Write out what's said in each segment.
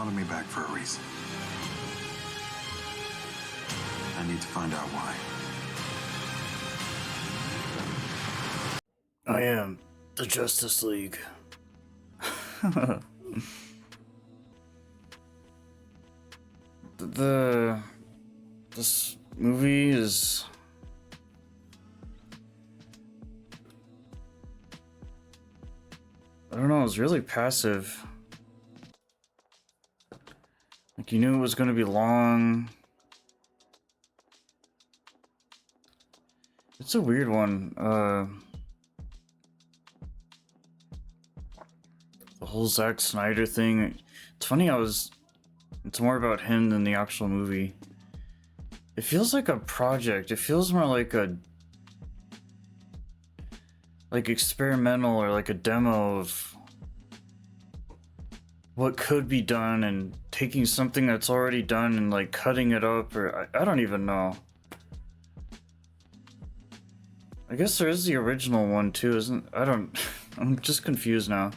wanted me back for a reason. I need to find out why. I am the Justice League. This movie is I don't know, it's really passive. Like, you knew it was gonna be long. It's a weird one. The whole Zack Snyder thing. It's funny, it's more about him than the actual movie. It feels like a project. It feels more like experimental, or like a demo of what could be done, and taking something that's already done and like cutting it up, or I don't even know. I guess there is the original one too, isn't? I'm just confused now.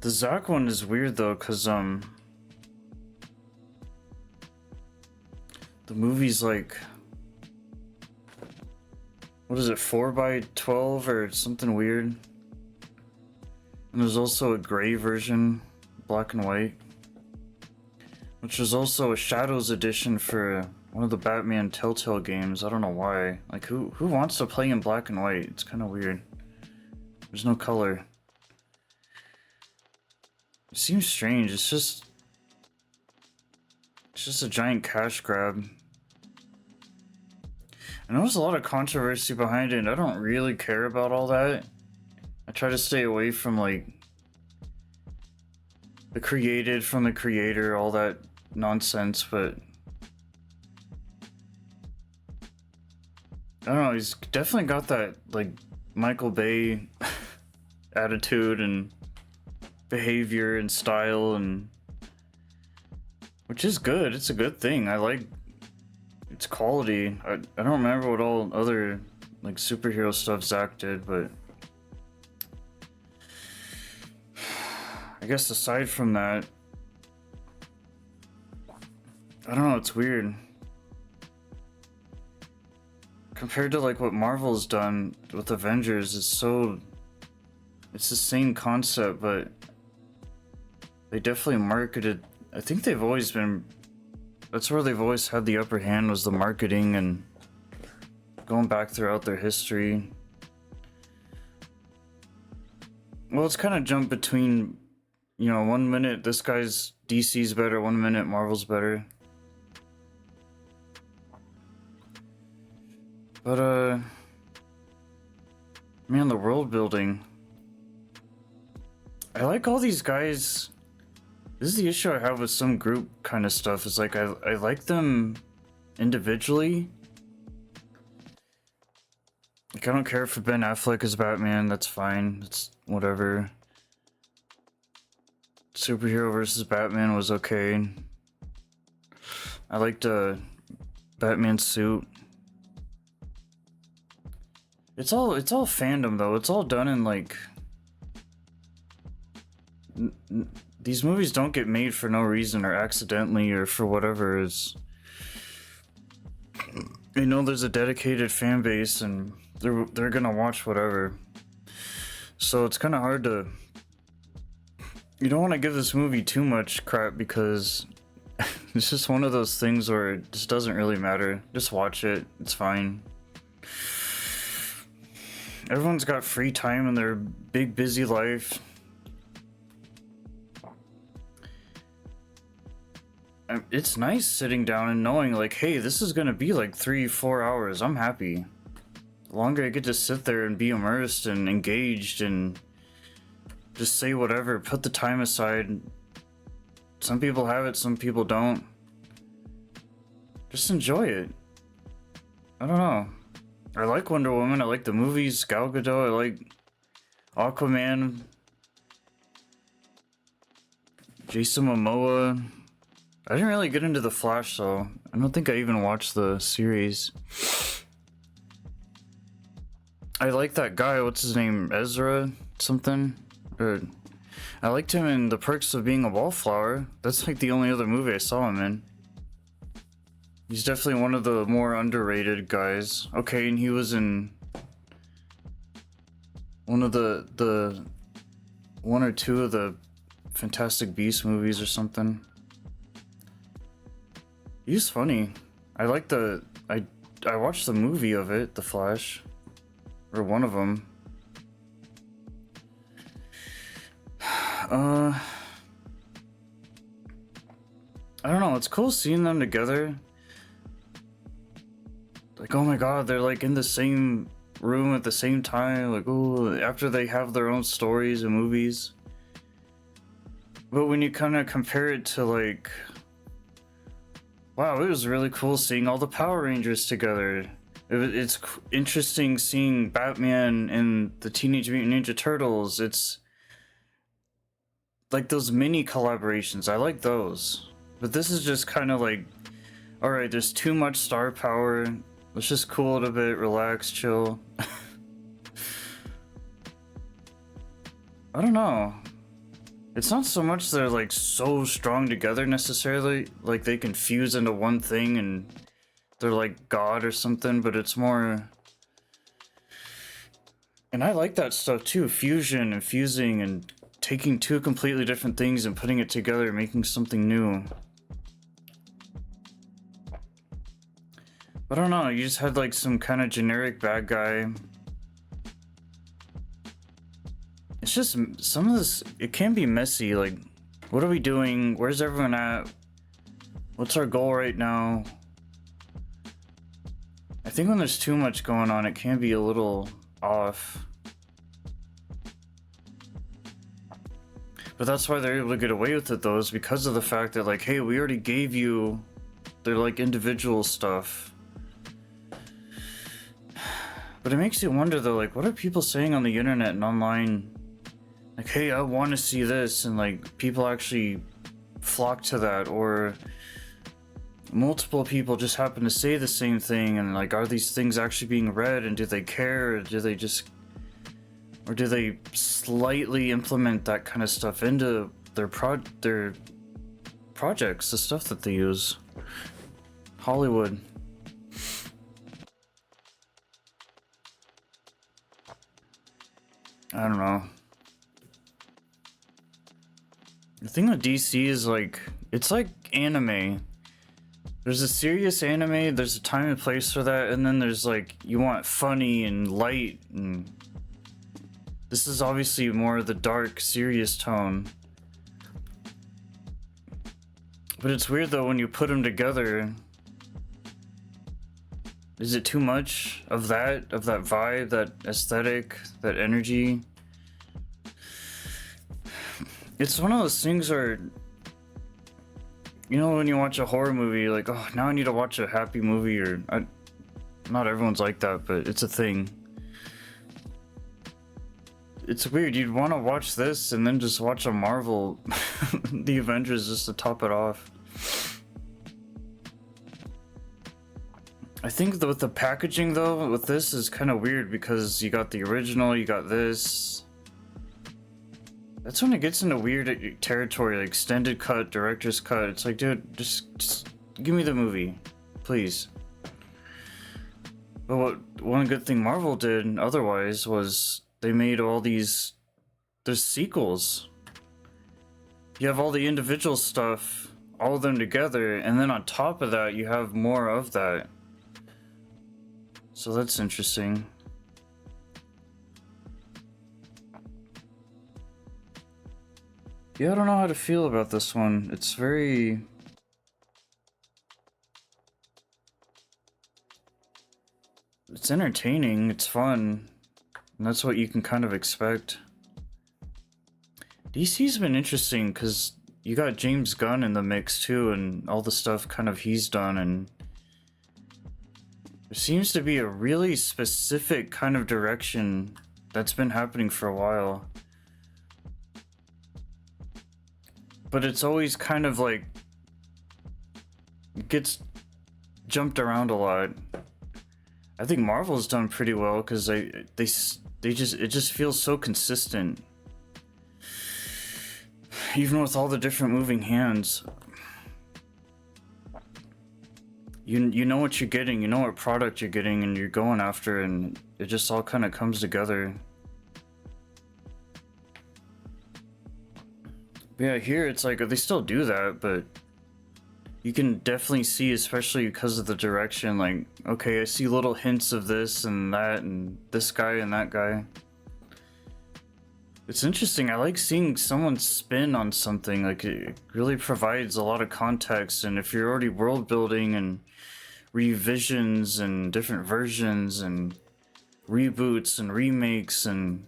The Zack one is weird though, cause the movie's like, what is it, 4x12 or something weird? And there's also a gray version, black and white, which was also a Shadows edition for one of the Batman Telltale games. I don't know why. Like, who wants to play in black and white? It's kind of weird. There's no color. It seems strange. It's just a giant cash grab. I know there's a lot of controversy behind it, and I don't really care about all that. I try to stay away from like the created from the creator, all that nonsense, but I don't know, he's definitely got that like Michael Bay attitude and behavior and style, and which is good. It's a good thing. I like its quality. I don't remember what all other like superhero stuff Zack did, but I guess aside from that, I don't know, it's weird. Compared to like what Marvel's done with Avengers, it's the same concept, but they definitely marketed. I think they've always been, that's where they've always had the upper hand, was the marketing, and going back throughout their history. Well, it's kind of jumped between, you know, one minute this guy's DC's better, one minute Marvel's better. But man, the world building. I like all these guys. This is the issue I have with some group kind of stuff. Is like I like them individually. Like, I don't care if Ben Affleck is Batman. That's fine. It's whatever. Superhero versus Batman was okay. I liked Batman's suit. It's all fandom though. It's all done in like. These movies don't get made for no reason, or accidentally, or for whatever. It's, you know, there's a dedicated fan base, and they're gonna watch whatever. So it's kind of hard to. You don't want to give this movie too much crap, because it's just one of those things where it just doesn't really matter. Just watch it. It's fine. Everyone's got free time in their big busy life. It's nice sitting down and knowing like, hey, this is gonna be like 3-4 hours. I'm happy. The longer I get to sit there and be immersed and engaged and just say whatever, put the time aside. Some people have it, some people don't. Just enjoy it. I don't know. I like Wonder Woman. I like the movies. Gal Gadot. I like Aquaman. Jason Momoa. I didn't really get into The Flash, though. I don't think I even watched the series. I like that guy. What's his name? Ezra something? Or I liked him in The Perks of Being a Wallflower. That's like the only other movie I saw him in. He's definitely one of the more underrated guys. Okay, and he was in one of the one or two of the Fantastic Beasts movies or something. He's funny. I like the I watched the movie of it, The Flash, or one of them. I don't know. It's cool seeing them together. Like, oh my god, they're like in the same room at the same time. Like, oh, after they have their own stories and movies. But when you kind of compare it to like, wow, it was really cool seeing all the Power Rangers together. It's interesting seeing Batman and the Teenage Mutant Ninja Turtles. It's like those mini collaborations. I like those. But this is just kind of like, alright, there's too much star power. Let's just cool it a bit, relax, chill. I don't know. It's not so much they're like so strong together necessarily, like they can fuse into one thing and they're like God or something, but it's more... And I like that stuff too, fusion and fusing and taking two completely different things and putting it together, making something new. But I don't know, you just had like some kind of generic bad guy. It's just, some of this, it can be messy, like, what are we doing? Where's everyone at? What's our goal right now? I think when there's too much going on, it can be a little off. But that's why they're able to get away with it though, is because of the fact that like, hey, we already gave you their like individual stuff. But it makes you wonder though, like, what are people saying on the internet and online? Like, hey, I want to see this, and like, people actually flock to that, or multiple people just happen to say the same thing, and like, are these things actually being read, and do they care, or do they just, or do they slightly implement that kind of stuff into their projects, the stuff that they use? Hollywood. I don't know. The thing with DC is like, it's like anime. There's a serious anime, there's a time and place for that, and then there's like, you want funny and light, and this is obviously more the dark, serious tone. But it's weird though when you put them together. Is it too much of that vibe, that aesthetic, that energy? It's one of those things where, you know, when you watch a horror movie, like, oh, now I need to watch a happy movie, or not everyone's like that, but it's a thing. It's weird, you'd want to watch this and then just watch a Marvel, the Avengers, just to top it off. I think that with the packaging though, with this is kind of weird because you got the original, you got this. That's when it gets into weird territory, like extended cut, director's cut. It's like, dude, just give me the movie, please. But one good thing Marvel did otherwise was they made all these, there's sequels. You have all the individual stuff, all of them together, and then on top of that, you have more of that. So that's interesting. Yeah, I don't know how to feel about this one. It's very... It's entertaining, it's fun, and that's what you can kind of expect. DC's been interesting because you got James Gunn in the mix too, and all the stuff kind of he's done, and there seems to be a really specific kind of direction that's been happening for a while. But it's always kind of like, it gets jumped around a lot. I think Marvel's done pretty well because they just it just feels so consistent, even with all the different moving hands. You know what you're getting, you know what product you're getting, and you're going after, and it just all kind of comes together. But yeah, here it's like they still do that, but you can definitely see, especially because of the direction, like, okay, I see little hints of this and that and this guy and that guy. It's interesting. I like seeing someone spin on something. Like, it really provides a lot of context, and if you're already world building and revisions and different versions and reboots and remakes, and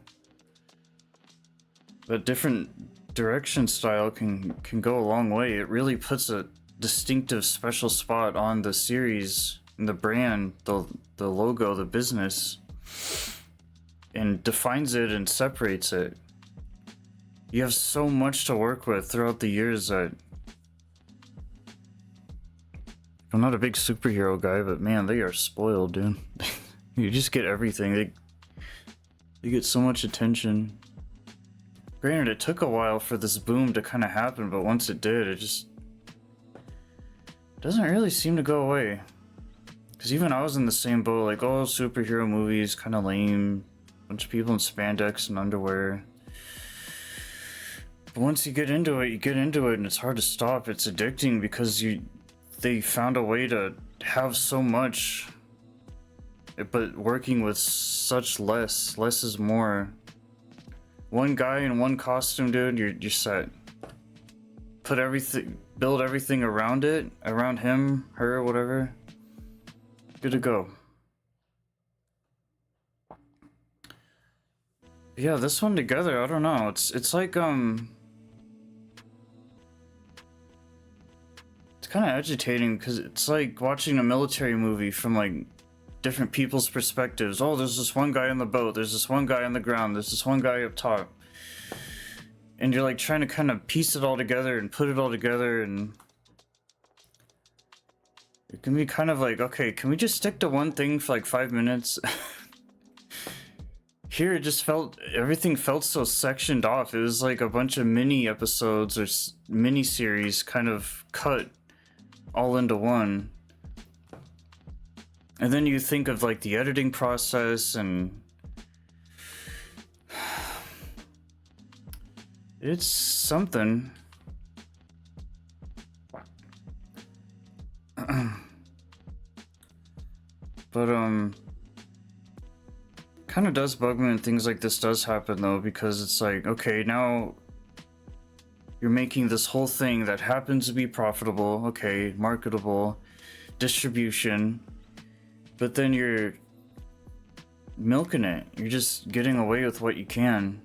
a different direction style can go a long way. It really puts a distinctive special spot on the series and the brand, the logo, the business, and defines it and separates it. You have so much to work with throughout the years that I'm not a big superhero guy, but man, they are spoiled, dude. You just get everything. They get so much attention. Granted, it took a while for this boom to kind of happen, but once it did, it just doesn't really seem to go away. Because even I was in the same boat, like, oh, superhero movies, kind of lame. Bunch of people in spandex and underwear. But once you get into it, and it's hard to stop. It's addicting because they found a way to have so much, but working with such less. Less is more. One guy in one costume, dude, you're set. Build everything around it, around him, her, whatever. Good to go. Yeah, this one together, I don't know. It's like it's kind of agitating because it's like watching a military movie from like different people's perspectives. Oh, there's this one guy on the boat, there's this one guy on the ground, there's this one guy up top. And you're like trying to kind of piece it all together and put it all together, and it can be kind of like, okay, can we just stick to one thing for like 5 minutes? Here it just everything felt so sectioned off. It was like a bunch of mini episodes or mini series kind of cut all into one. And then you think of like the editing process, and it's something. But kind of does bug me when things like this does happen though, because it's like, okay, now you're making this whole thing that happens to be profitable, okay, marketable, distribution, but then you're milking it. You're just getting away with what you can.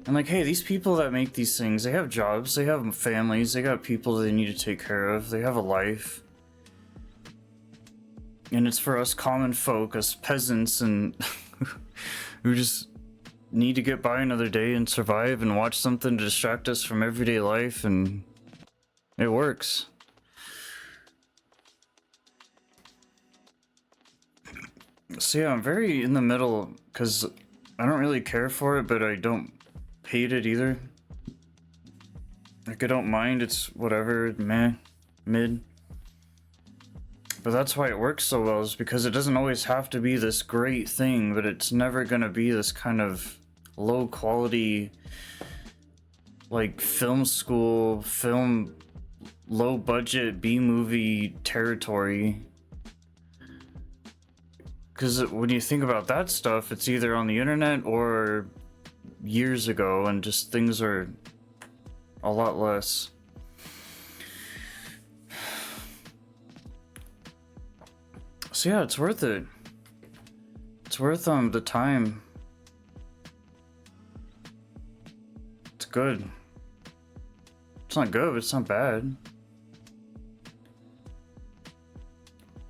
And like, hey, these people that make these things, they have jobs, they have families, they got people they need to take care of, they have a life. And it's for us common folk, us peasants, and who just need to get by another day and survive and watch something to distract us from everyday life, and it works. So yeah, I'm very in the middle, because I don't really care for it, but I don't hate it either. Like, I don't mind, it's whatever, meh, mid. But that's why it works so well, is because it doesn't always have to be this great thing, but it's never gonna be this kind of low quality, like film school, low budget B-movie territory. Because when you think about that stuff, it's either on the internet or years ago, and just things are a lot less. So yeah, it's worth it. It's worth the time. It's good. It's not good, but it's not bad.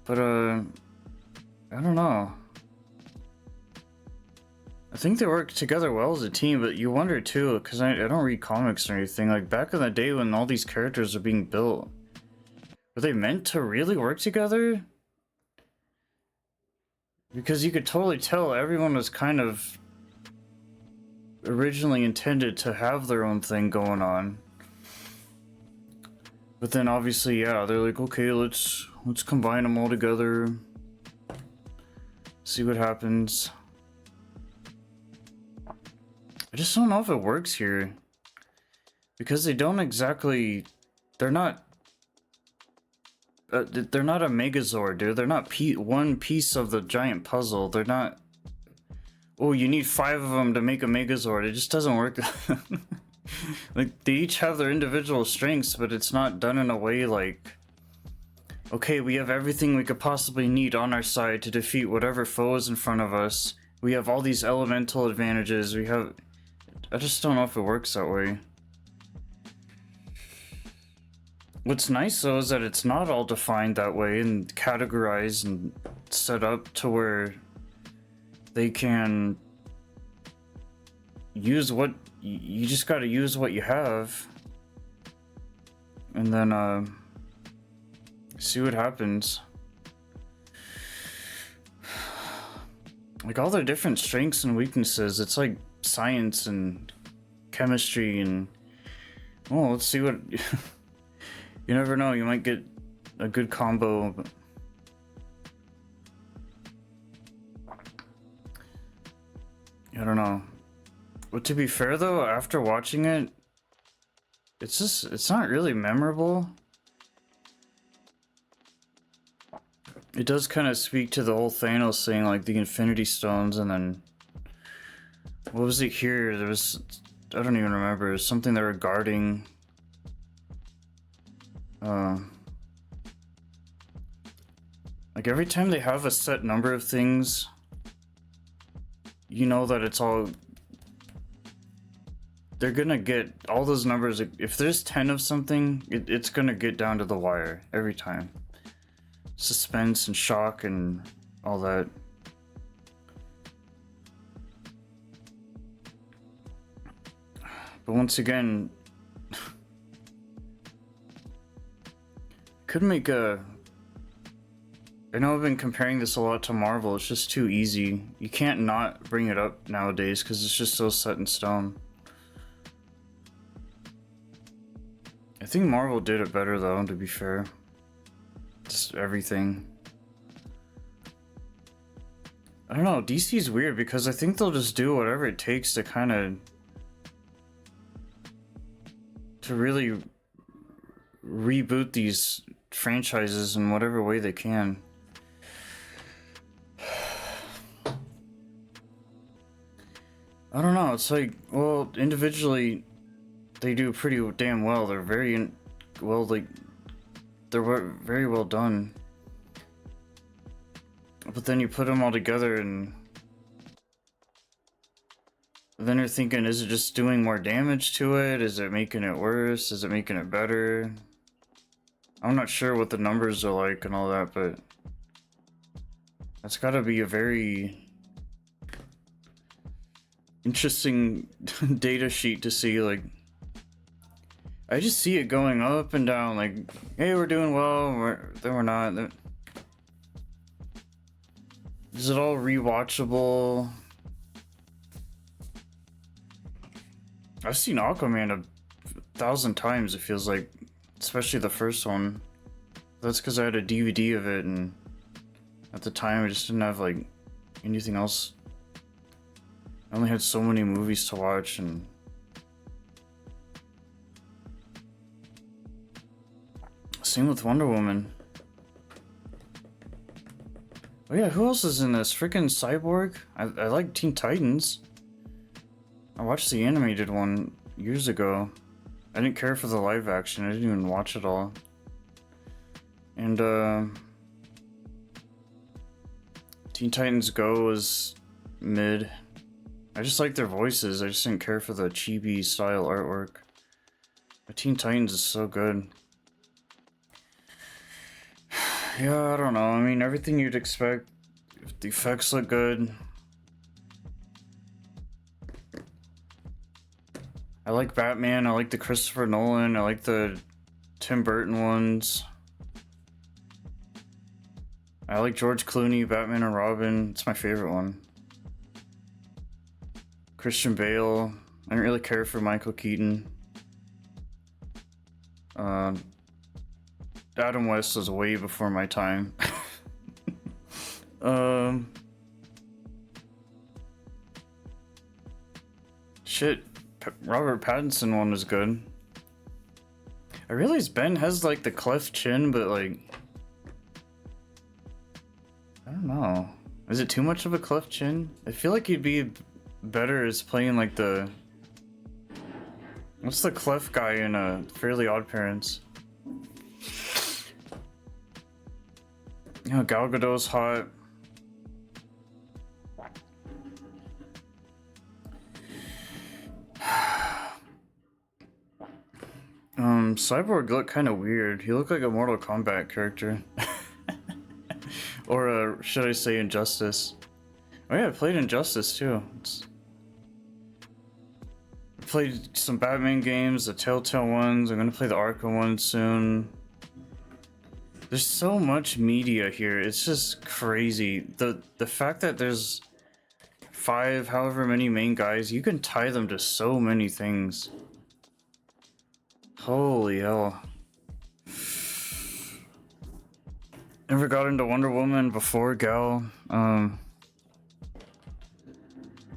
But I don't know. I think they work together well as a team, but you wonder too, because I don't read comics or anything. Like, back in the day when all these characters are being built, were they meant to really work together? Because you could totally tell everyone was kind of originally intended to have their own thing going on. But then obviously, yeah, they're like, okay, let's combine them all together. See what happens. I just don't know if it works here. Because they don't exactly... They're not a Megazord, dude. They're not one piece of the giant puzzle. They're not... Oh, you need 5 of them to make a Megazord. It just doesn't work. Like, they each have their individual strengths, but it's not done in a way like... Okay, we have everything we could possibly need on our side to defeat whatever foe is in front of us. We have all these elemental advantages. We have... I just don't know if it works that way. What's nice though is that it's not all defined that way and categorized and set up to where they can use what you just got to use what you have and then see what happens. Like all their different strengths and weaknesses, it's like science and chemistry and well, let's see what you never know, you might get a good combo. But... I don't know. But to be fair though, after watching it, it's not really memorable. It does kind of speak to the whole Thanos thing, like the Infinity Stones, and then... What was it here? There was... I don't even remember. It was something they were guarding... Like every time they have a set number of things, you know that it's all... They're gonna get all those numbers. If there's 10 of something, it's gonna get down to the wire every time. Suspense and shock and all that. But once again, could make a... I know I've been comparing this a lot to Marvel, it's just too easy. You can't not bring it up nowadays because it's just so set in stone. I think Marvel did it better though, to be fair. Just everything. I don't know, DC's weird because I think they'll just do whatever it takes to kind of... to really reboot these franchises in whatever way they can. I don't know, it's like, well, individually they do pretty damn well. They're very well, like, they're very well done. But then you put them all together and then you're thinking, is it just doing more damage to it? Is it making it worse? Is it making it better? I'm not sure what the numbers are like and all that, but that's gotta be a very interesting data sheet to see. Like, I just see it going up and down, like, hey, we're doing well, then we're not. Is it all rewatchable? I've seen Aquaman 1,000 times, it feels like, especially the first one. That's because I had a DVD of it, and at the time I just didn't have like anything else. I only had so many movies to watch, and same with Wonder Woman. Oh yeah, who else is in this? Freaking Cyborg? I like Teen Titans. I watched the animated one years ago. I didn't care for the live action. I didn't even watch it all. And Teen Titans Go was mid. I just like their voices. I just didn't care for the chibi style artwork. But Teen Titans is so good. Yeah, I don't know. I mean, everything you'd expect. The effects look good. I like Batman. I like the Christopher Nolan. I like the Tim Burton ones. I like George Clooney, Batman and Robin. It's my favorite one. Christian Bale. I didn't really care for Michael Keaton. Adam West was way before my time. Shit, Robert Pattinson one was good. I realize Ben has like the cleft chin, but like, I don't know. Is it too much of a cleft chin? I feel like he'd be better as playing like the, what's the cleft guy in Fairly Odd Parents? You know, Gal Gadot's hot. Cyborg looked kind of weird. He looked like a Mortal Kombat character. Or, should I say Injustice? Oh yeah, I played Injustice too. I played some Batman games, the Telltale ones. I'm gonna play the Arkham one soon. There's so much media here. It's just crazy. The fact that there's 5, however many main guys, you can tie them to so many things. Holy hell. Never got into Wonder Woman before Gal. What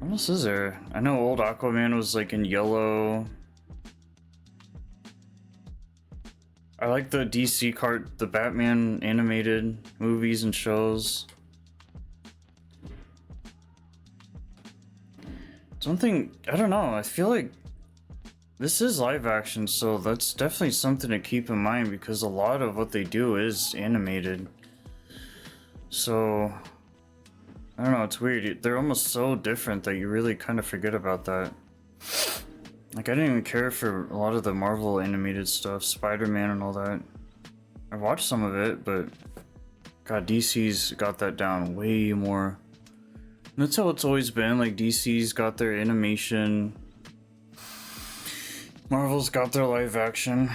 else is there? I know old Aquaman was like in yellow. I like the DC the Batman animated movies and shows. Something, I don't know, I feel like this is live action, so that's definitely something to keep in mind because a lot of what they do is animated. So, I don't know, it's weird. They're almost so different that you really kind of forget about that. Like, I didn't even care for a lot of the Marvel animated stuff, Spider-Man and all that. I watched some of it, but God, DC's got that down way more. And that's how it's always been, like DC's got their animation, Marvel's got their live action,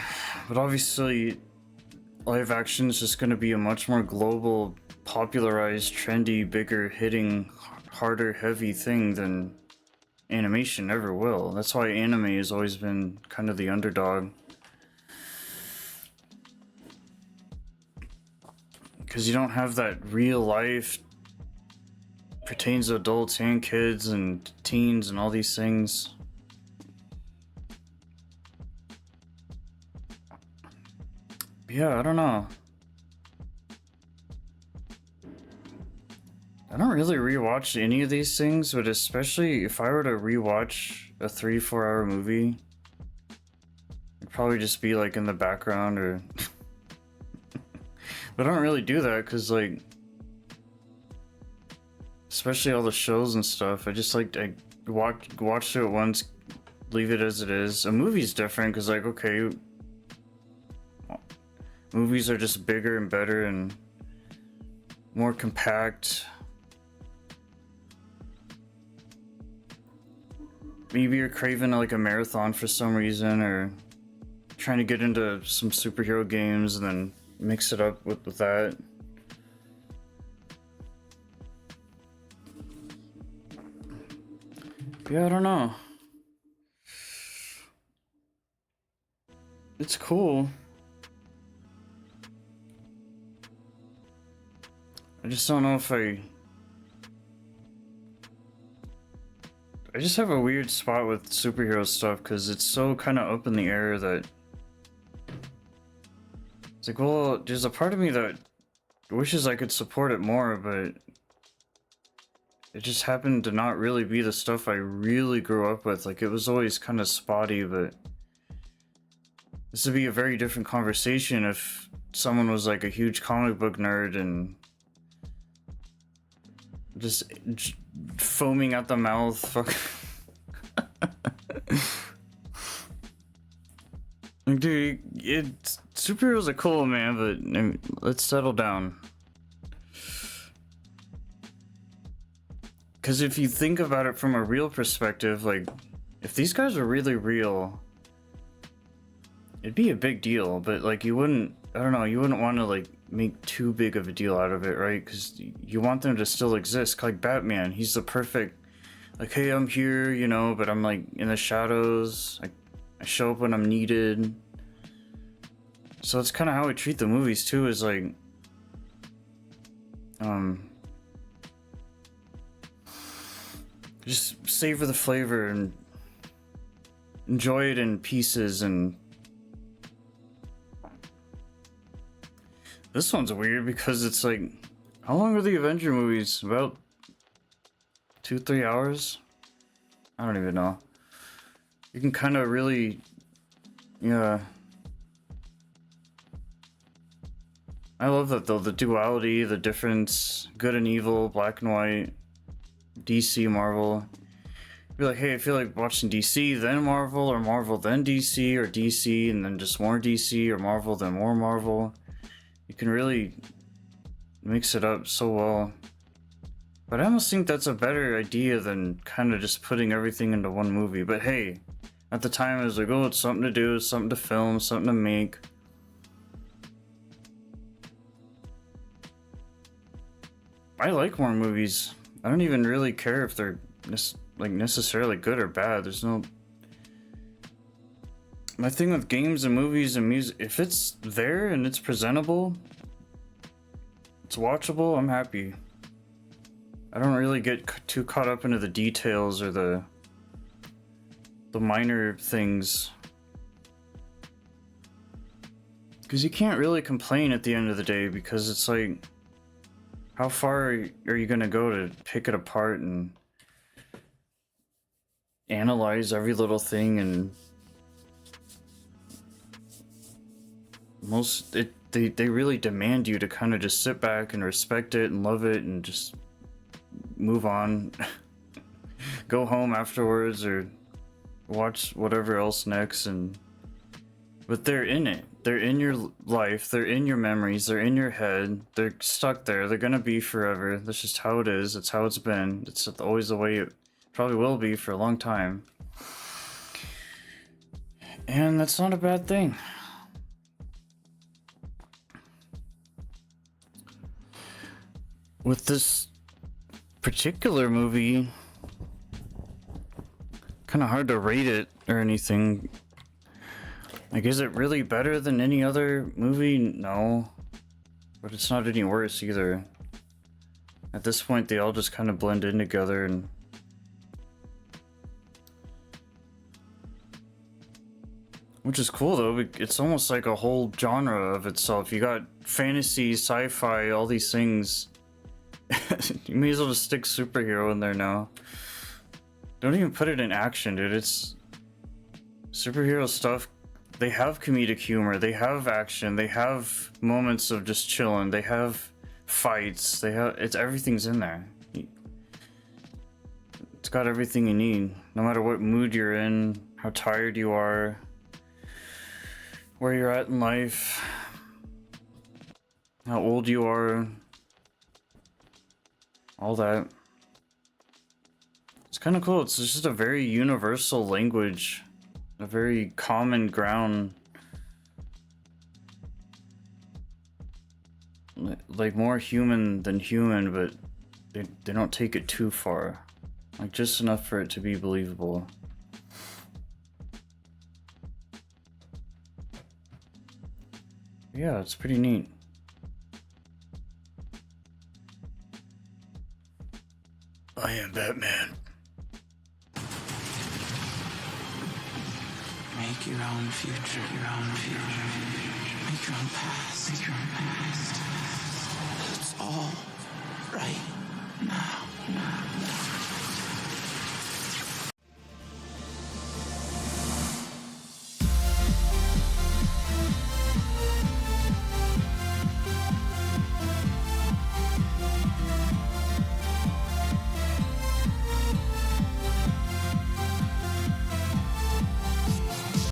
but obviously live action is just going to be a much more global, popularized, trendy, bigger, hitting, harder, heavy thing than animation ever will. That's why anime has always been kind of the underdog. Because you don't have that real life, pertains to adults and kids and teens and all these things. Yeah, I don't know. I don't really rewatch any of these things, but especially if I were to rewatch a 3-4 hour movie, it'd probably just be like in the background or... But I don't really do that because, like, especially all the shows and stuff, I just like, I watch it once, leave it as it is. A movie's different because, like, okay, movies are just bigger and better and more compact. Maybe you're craving like a marathon for some reason, or trying to get into some superhero games and then mix it up with that. Yeah, I don't know. It's cool. I just don't know if I just have a weird spot with superhero stuff because it's so kind of up in the air that it's like, well, there's a part of me that wishes I could support it more, but it just happened to not really be the stuff I really grew up with. Like, it was always kind of spotty, but this would be a very different conversation if someone was like a huge comic book nerd and just foaming at the mouth. Fuck. Like, dude, superheroes are cool, man, but I mean, let's settle down. Because if you think about it from a real perspective, like, if these guys were really real, it'd be a big deal, but like, you wouldn't, I don't know, you wouldn't want to like make too big of a deal out of it, right? Because you want them to still exist. Like Batman, he's the perfect, like, hey, I'm here, you know, but I'm like in the shadows. I show up when I'm needed. So it's kind of how I treat the movies too, is like, just savor the flavor and enjoy it in pieces. And this one's weird because it's like, how long are the Avenger movies? About 2-3 hours? I don't even know. You can kind of really, yeah. I love that though, the duality, the difference, good and evil, black and white, DC, Marvel. You're like, hey, I feel like watching DC, then Marvel, or Marvel, then DC, or DC, and then just more DC, or Marvel, then more Marvel. You can really mix it up so well. But I almost think that's a better idea than kind of just putting everything into one movie. But hey, at the time it was like, oh, it's something to do, something to film, something to make. I like more movies. I don't even really care if they're necessarily good or bad. There's no... My thing with games and movies and music, if it's there and it's presentable, it's watchable, I'm happy. I don't really get too caught up into the details or the minor things. Because you can't really complain at the end of the day, because it's like, how far are you gonna go to pick it apart and analyze every little thing? And they really demand you to kind of just sit back and respect it and love it and just move on. Go home afterwards or watch whatever else next. But they're in it. They're in your life. They're in your memories. They're in your head. They're stuck there. They're gonna be forever. That's just how it is. It's how it's been. It's always the way it probably will be for a long time. And that's not a bad thing. With this particular movie, kind of hard to rate it or anything. Like, is it really better than any other movie? No. But it's not any worse either. At this point, they all just kind of blend in together, and which is cool though. It's almost like a whole genre of itself. You got fantasy, sci-fi, all these things. You may as well just stick superhero in there now. Don't even put it in action, dude. It's superhero stuff. They have comedic humor, they have action, they have moments of just chilling, they have fights, everything's in there. It's got everything you need, no matter what mood you're in, how tired you are, where you're at in life, how old you are, all that. It's kind of cool. It's just a very universal language. A very common ground, like more human than human, but they don't take it too far, like just enough for it to be believable. Yeah, it's pretty neat. I am Batman. Make your own future, make your own path, make your